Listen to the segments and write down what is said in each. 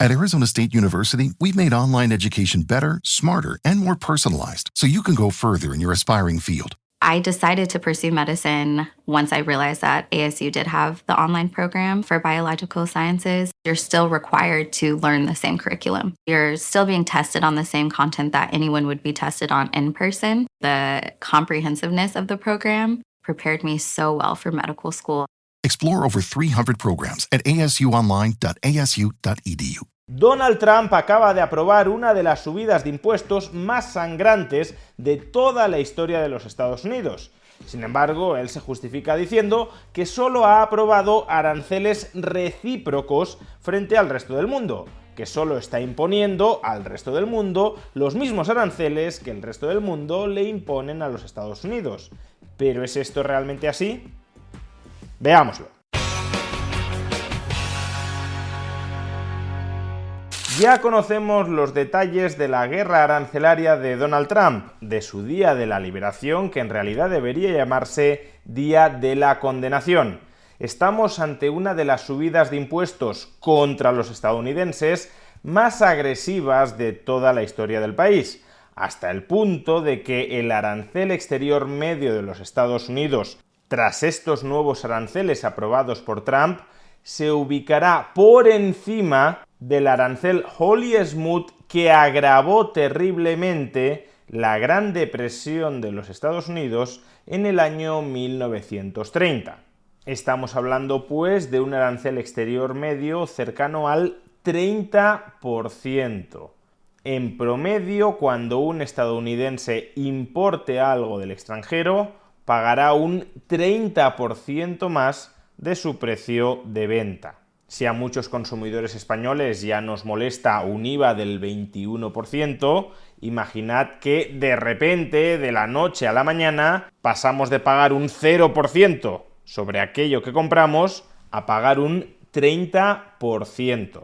At Arizona State University, we've made online education better, smarter, and more personalized so you can go further in your aspiring field. I decided to pursue medicine once I realized that ASU did have the online program for biological sciences. You're still required to learn the same curriculum. You're still being tested on the same content that anyone would be tested on in person. The comprehensiveness of the program prepared me so well for medical school. Explore over 300 programs at asuonline.asu.edu. Donald Trump acaba de aprobar una de las subidas de impuestos más sangrantes de toda la historia de los Estados Unidos. Sin embargo, él se justifica diciendo que solo ha aprobado aranceles recíprocos frente al resto del mundo, que solo está imponiendo al resto del mundo los mismos aranceles que el resto del mundo le imponen a los Estados Unidos. ¿Pero es esto realmente así? Veámoslo. Ya conocemos los detalles de la guerra arancelaria de Donald Trump, de su Día de la Liberación, que en realidad debería llamarse Día de la Condenación. Estamos ante una de las subidas de impuestos contra los estadounidenses más agresivas de toda la historia del país, hasta el punto de que el arancel exterior medio de los Estados Unidos, tras estos nuevos aranceles aprobados por Trump, se ubicará por encima del arancel Hawley-Smoot que agravó terriblemente la Gran Depresión de los Estados Unidos en el año 1930. Estamos hablando, pues, de un arancel exterior medio cercano al 30%. En promedio, cuando un estadounidense importe algo del extranjero, pagará un 30% más de su precio de venta. Si a muchos consumidores españoles ya nos molesta un IVA del 21%, imaginad que de repente, de la noche a la mañana, pasamos de pagar un 0% sobre aquello que compramos a pagar un 30%.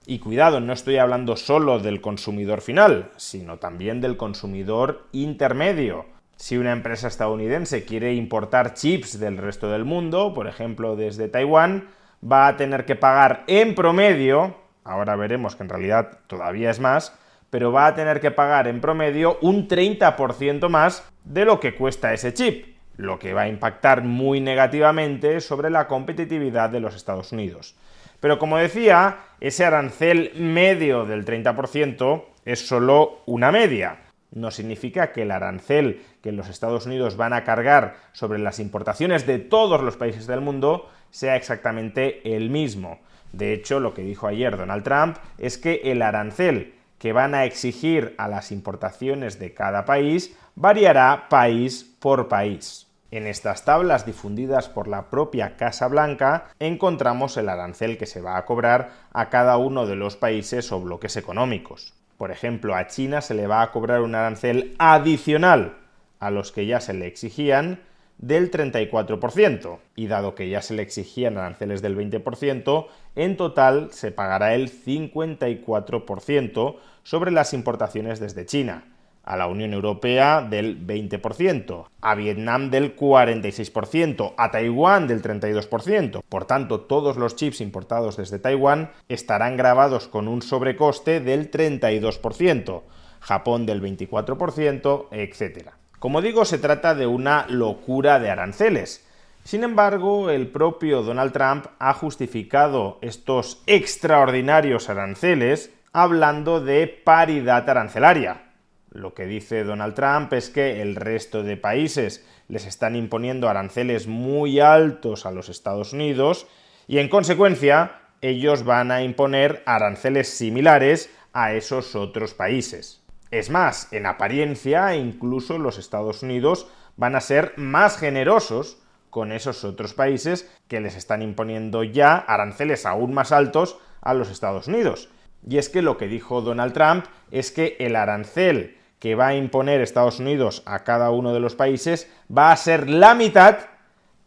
Y cuidado, no estoy hablando solo del consumidor final, sino también del consumidor intermedio. Si una empresa estadounidense quiere importar chips del resto del mundo, por ejemplo desde Taiwán, va a tener que pagar en promedio, ahora veremos que en realidad todavía es más, pero va a tener que pagar en promedio un 30% más de lo que cuesta ese chip, lo que va a impactar muy negativamente sobre la competitividad de los Estados Unidos. Pero como decía, ese arancel medio del 30% es solo una media. No significa que el arancel que los Estados Unidos van a cargar sobre las importaciones de todos los países del mundo sea exactamente el mismo. De hecho, lo que dijo ayer Donald Trump es que el arancel que van a exigir a las importaciones de cada país variará país por país. En estas tablas difundidas por la propia Casa Blanca encontramos el arancel que se va a cobrar a cada uno de los países o bloques económicos. Por ejemplo, a China se le va a cobrar un arancel adicional a los que ya se le exigían del 34%, y dado que ya se le exigían aranceles del 20%, en total se pagará el 54% sobre las importaciones desde China, a la Unión Europea del 20%, a Vietnam del 46%, a Taiwán del 32%. Por tanto, todos los chips importados desde Taiwán estarán gravados con un sobrecoste del 32%, Japón del 24%, etc. Como digo, se trata de una locura de aranceles. Sin embargo, el propio Donald Trump ha justificado estos extraordinarios aranceles hablando de paridad arancelaria. Lo que dice Donald Trump es que el resto de países les están imponiendo aranceles muy altos a los Estados Unidos y, en consecuencia, ellos van a imponer aranceles similares a esos otros países. Es más, en apariencia, incluso los Estados Unidos van a ser más generosos con esos otros países que les están imponiendo ya aranceles aún más altos a los Estados Unidos. Y es que lo que dijo Donald Trump es que el arancel que va a imponer Estados Unidos a cada uno de los países va a ser la mitad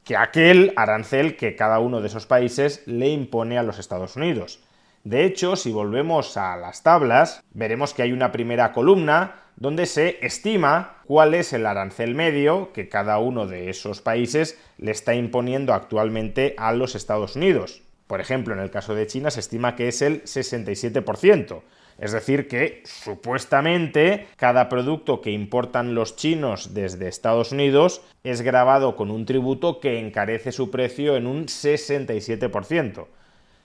que aquel arancel que cada uno de esos países le impone a los Estados Unidos. De hecho, si volvemos a las tablas, veremos que hay una primera columna donde se estima cuál es el arancel medio que cada uno de esos países le está imponiendo actualmente a los Estados Unidos. Por ejemplo, en el caso de China se estima que es el 67%. Es decir, que supuestamente cada producto que importan los chinos desde Estados Unidos es gravado con un tributo que encarece su precio en un 67%.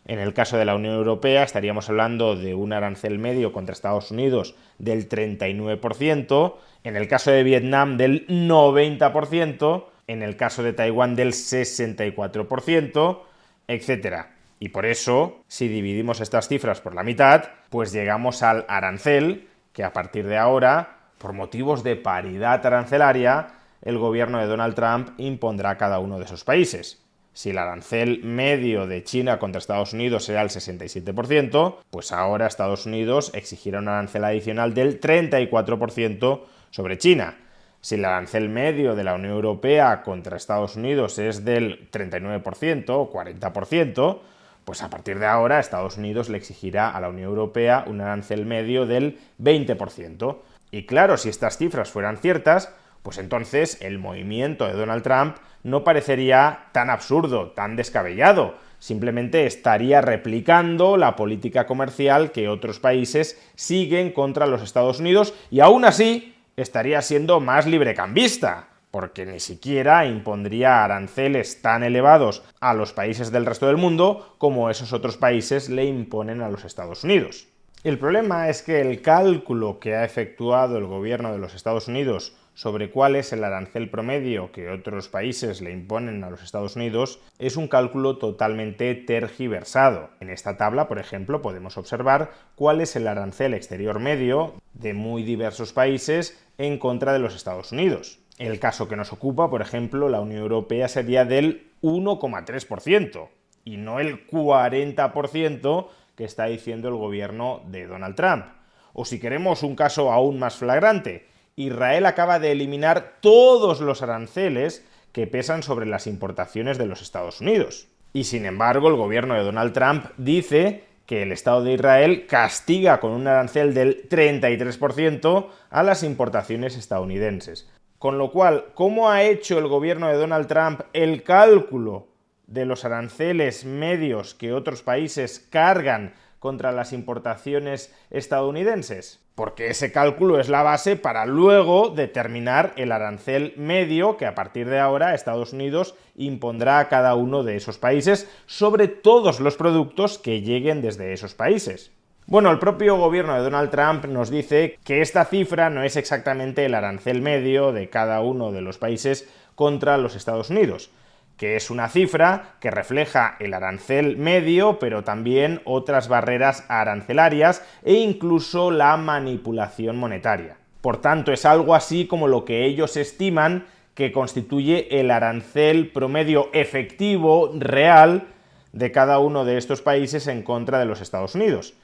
En el caso de la Unión Europea estaríamos hablando de un arancel medio contra Estados Unidos del 39%, en el caso de Vietnam del 90%, en el caso de Taiwán del 64%, etc. Y por eso, si dividimos estas cifras por la mitad, pues llegamos al arancel que a partir de ahora, por motivos de paridad arancelaria, el gobierno de Donald Trump impondrá a cada uno de esos países. Si el arancel medio de China contra Estados Unidos era el 67%, pues ahora Estados Unidos exigirá un arancel adicional del 34% sobre China. Si el arancel medio de la Unión Europea contra Estados Unidos es del 39% o 40%, pues a partir de ahora Estados Unidos le exigirá a la Unión Europea un arancel medio del 20%. Y claro, si estas cifras fueran ciertas, pues entonces el movimiento de Donald Trump no parecería tan absurdo, tan descabellado. Simplemente estaría replicando la política comercial que otros países siguen contra los Estados Unidos y aún así estaría siendo más librecambista, porque ni siquiera impondría aranceles tan elevados a los países del resto del mundo como esos otros países le imponen a los Estados Unidos. El problema es que el cálculo que ha efectuado el gobierno de los Estados Unidos sobre cuál es el arancel promedio que otros países le imponen a los Estados Unidos es un cálculo totalmente tergiversado. En esta tabla, por ejemplo, podemos observar cuál es el arancel exterior medio de muy diversos países en contra de los Estados Unidos. El caso que nos ocupa, por ejemplo, la Unión Europea sería del 1,3% y no el 40% que está diciendo el gobierno de Donald Trump. O si queremos un caso aún más flagrante, Israel acaba de eliminar todos los aranceles que pesan sobre las importaciones de los Estados Unidos. Y sin embargo, el gobierno de Donald Trump dice que el Estado de Israel castiga con un arancel del 33% a las importaciones estadounidenses. Con lo cual, ¿cómo ha hecho el gobierno de Donald Trump el cálculo de los aranceles medios que otros países cargan contra las importaciones estadounidenses? Porque ese cálculo es la base para luego determinar el arancel medio que a partir de ahora Estados Unidos impondrá a cada uno de esos países sobre todos los productos que lleguen desde esos países. Bueno, el propio gobierno de Donald Trump nos dice que esta cifra no es exactamente el arancel medio de cada uno de los países contra los Estados Unidos, que es una cifra que refleja el arancel medio, pero también otras barreras arancelarias e incluso la manipulación monetaria. Por tanto, es algo así como lo que ellos estiman que constituye el arancel promedio efectivo, real, de cada uno de estos países en contra de los Estados Unidos.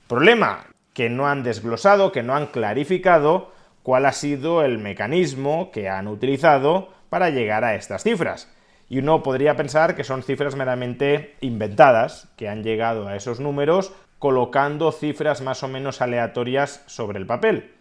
Problema, que no han desglosado, que no han clarificado cuál ha sido el mecanismo que han utilizado para llegar a estas cifras. Y uno podría pensar que son cifras meramente inventadas, que han llegado a esos números colocando cifras más o menos aleatorias sobre el papel.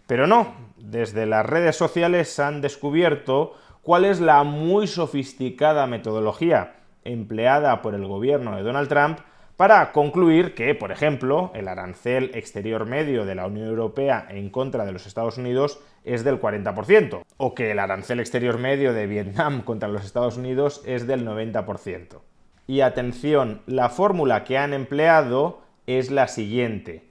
Pero no, desde las redes sociales han descubierto cuál es la muy sofisticada metodología empleada por el gobierno de Donald Trump para concluir que, por ejemplo, el arancel exterior medio de la Unión Europea en contra de los Estados Unidos es del 40%, o que el arancel exterior medio de Vietnam contra los Estados Unidos es del 90%. Y atención, la fórmula que han empleado es la siguiente: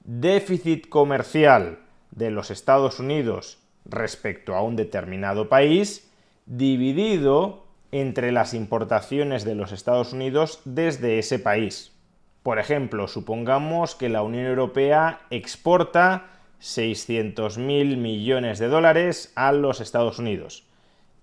déficit comercial de los Estados Unidos respecto a un determinado país dividido entre las importaciones de los Estados Unidos desde ese país. Por ejemplo, supongamos que la Unión Europea exporta 600.000 millones de dólares a los Estados Unidos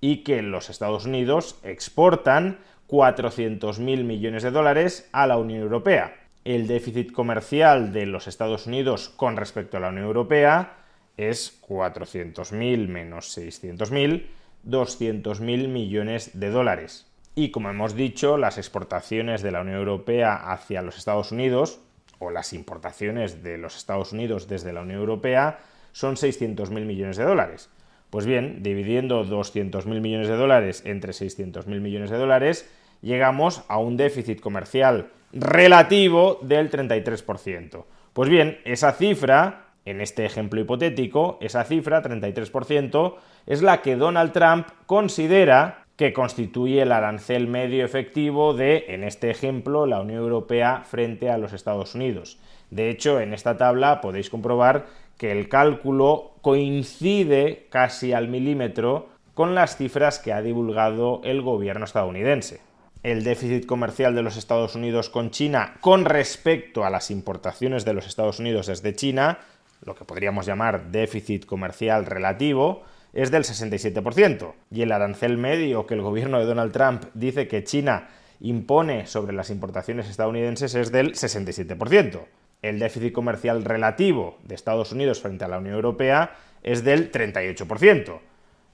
y que los Estados Unidos exportan 400.000 millones de dólares a la Unión Europea. El déficit comercial de los Estados Unidos con respecto a la Unión Europea es 400.000 menos 600.000, 200.000 millones de dólares. Y como hemos dicho, las exportaciones de la Unión Europea hacia los Estados Unidos, o las importaciones de los Estados Unidos desde la Unión Europea, son 600.000 millones de dólares. Pues bien, dividiendo 200.000 millones de dólares entre 600.000 millones de dólares, llegamos a un déficit comercial relativo del 33%. Pues bien, esa cifra, en este ejemplo hipotético, esa cifra, 33%, es la que Donald Trump considera que constituye el arancel medio efectivo de, en este ejemplo, la Unión Europea frente a los Estados Unidos. De hecho, en esta tabla podéis comprobar que el cálculo coincide casi al milímetro con las cifras que ha divulgado el gobierno estadounidense. El déficit comercial de los Estados Unidos con China con respecto a las importaciones de los Estados Unidos desde China, lo que podríamos llamar déficit comercial relativo, es del 67%, y el arancel medio que el gobierno de Donald Trump dice que China impone sobre las importaciones estadounidenses es del 67%. El déficit comercial relativo de Estados Unidos frente a la Unión Europea es del 38%.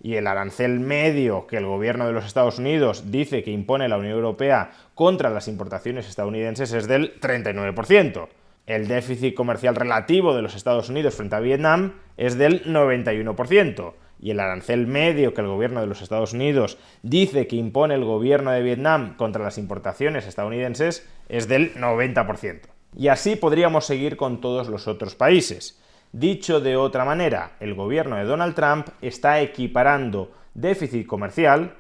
Y el arancel medio que el gobierno de los Estados Unidos dice que impone la Unión Europea contra las importaciones estadounidenses es del 39%. El déficit comercial relativo de los Estados Unidos frente a Vietnam es del 91%. Y el arancel medio que el gobierno de los Estados Unidos dice que impone el gobierno de Vietnam contra las importaciones estadounidenses es del 90%. Y así podríamos seguir con todos los otros países. Dicho de otra manera, el gobierno de Donald Trump está equiparando déficit comercial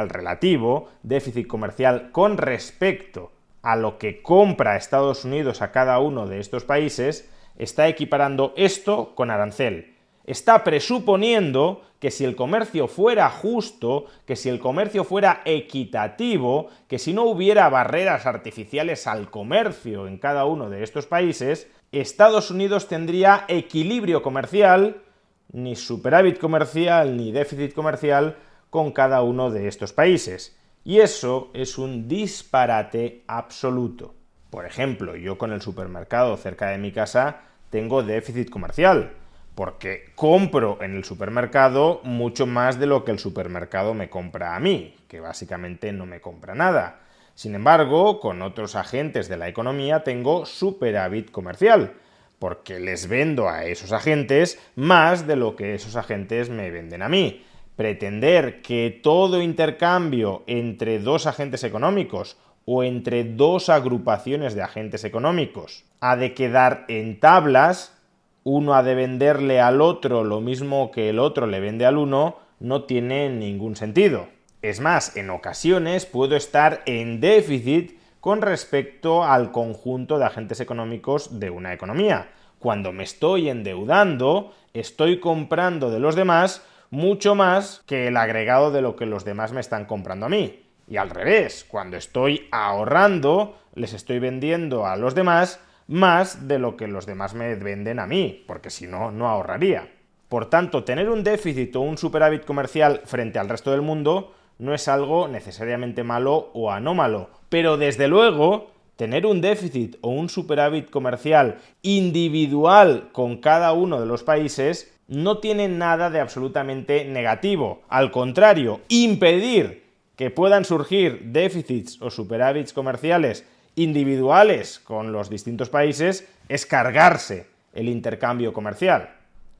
relativo, déficit comercial con respecto a lo que compra Estados Unidos a cada uno de estos países, está equiparando esto con arancel. Está presuponiendo que si el comercio fuera justo, que si el comercio fuera equitativo, que si no hubiera barreras artificiales al comercio en cada uno de estos países, Estados Unidos tendría equilibrio comercial, ni superávit comercial ni déficit comercial con cada uno de estos países. Y eso es un disparate absoluto. Por ejemplo, yo con el supermercado cerca de mi casa tengo déficit comercial, porque compro en el supermercado mucho más de lo que el supermercado me compra a mí, que básicamente no me compra nada. Sin embargo, con otros agentes de la economía tengo superávit comercial, porque les vendo a esos agentes más de lo que esos agentes me venden a mí. Pretender que todo intercambio entre dos agentes económicos o entre dos agrupaciones de agentes económicos ha de quedar en tablas, uno ha de venderle al otro lo mismo que el otro le vende al uno, no tiene ningún sentido. Es más, en ocasiones puedo estar en déficit con respecto al conjunto de agentes económicos de una economía. Cuando me estoy endeudando, estoy comprando de los demás mucho más que el agregado de lo que los demás me están comprando a mí. Y al revés, cuando estoy ahorrando, les estoy vendiendo a los demás más de lo que los demás me venden a mí, porque si no, no ahorraría. Por tanto, tener un déficit o un superávit comercial frente al resto del mundo no es algo necesariamente malo o anómalo, pero desde luego, tener un déficit o un superávit comercial individual con cada uno de los países no tiene nada de absolutamente negativo. Al contrario, impedir que puedan surgir déficits o superávits comerciales individuales con los distintos países es cargarse el intercambio comercial.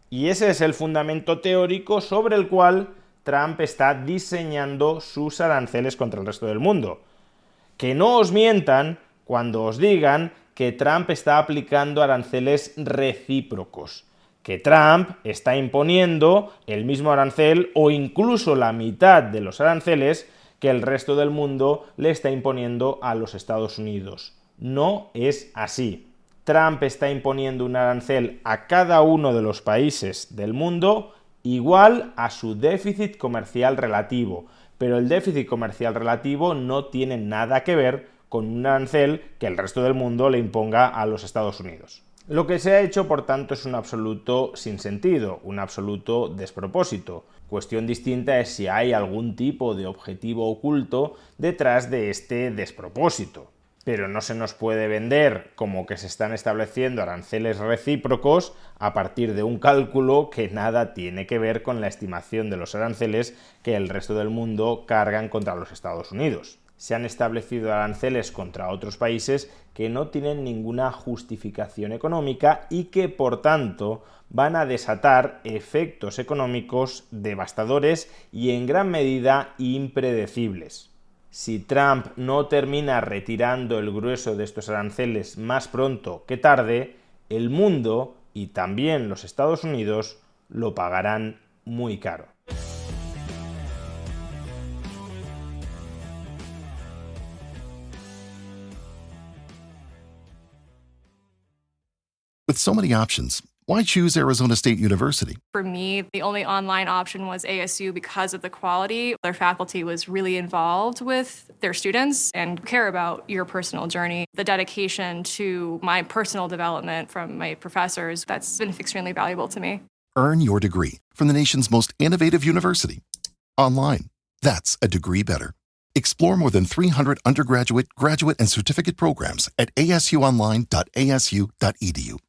Y ese es el fundamento teórico sobre el cual Trump está diseñando sus aranceles contra el resto del mundo. Que no os mientan cuando os digan que Trump está aplicando aranceles recíprocos, que Trump está imponiendo el mismo arancel o incluso la mitad de los aranceles que el resto del mundo le está imponiendo a los Estados Unidos. No es así. Trump está imponiendo un arancel a cada uno de los países del mundo igual a su déficit comercial relativo, pero el déficit comercial relativo no tiene nada que ver con un arancel que el resto del mundo le imponga a los Estados Unidos. Lo que se ha hecho, por tanto, es un absoluto sinsentido, un absoluto despropósito. Cuestión distinta es si hay algún tipo de objetivo oculto detrás de este despropósito. Pero no se nos puede vender como que se están estableciendo aranceles recíprocos a partir de un cálculo que nada tiene que ver con la estimación de los aranceles que el resto del mundo cargan contra los Estados Unidos. Se han establecido aranceles contra otros países que no tienen ninguna justificación económica y que, por tanto, van a desatar efectos económicos devastadores y en gran medida impredecibles. si Trump no termina retirando el grueso de estos aranceles más pronto que tarde, el mundo y también los Estados Unidos lo pagarán muy caro. With so many options, why choose Arizona State University? For me, the only online option was ASU because of the quality. Their faculty was really involved with their students and care about your personal journey. The dedication to my personal development from my professors, that's been extremely valuable to me. Earn your degree from the nation's most innovative university. Online. That's a degree better. Explore more than 300 undergraduate, graduate, and certificate programs at asuonline.asu.edu.